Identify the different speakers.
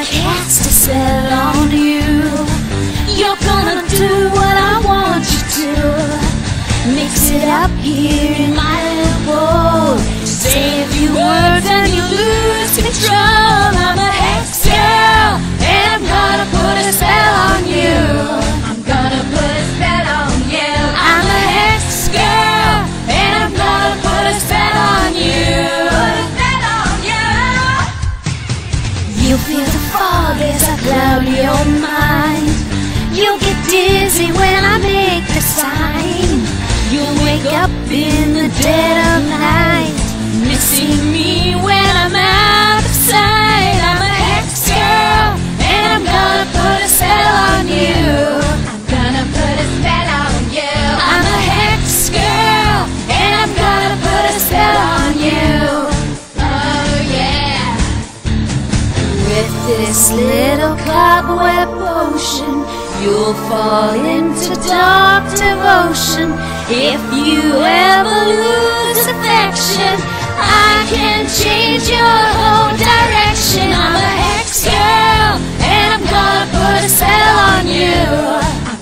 Speaker 1: gonna cast a spell on you. You're gonna do what I want you to. Mix it up here in my little bowl. Say a few words and you lose control. I'm a hex girl, and I'm gonna put a spell on you. I'm gonna put a spell on you. I'm a hex girl, and I'm gonna put a spell on you. Put a spell on you. You'll feel the fog as I cloud your mind. You'll get dizzy when I make the sign. You'll wake up in the dead of night, missing me when I'm out of sight. I'm a hex girl, and I'm gonna put a spell on you. I'm gonna put a spell on you. I'm a hex girl, and I'm gonna put a spell on you. Oh yeah. With this little cobweb potion, you'll fall into dark devotion. If you ever lose affection, I can change your whole direction. I'm a hex girl, and I'm gonna put a spell on you. I'm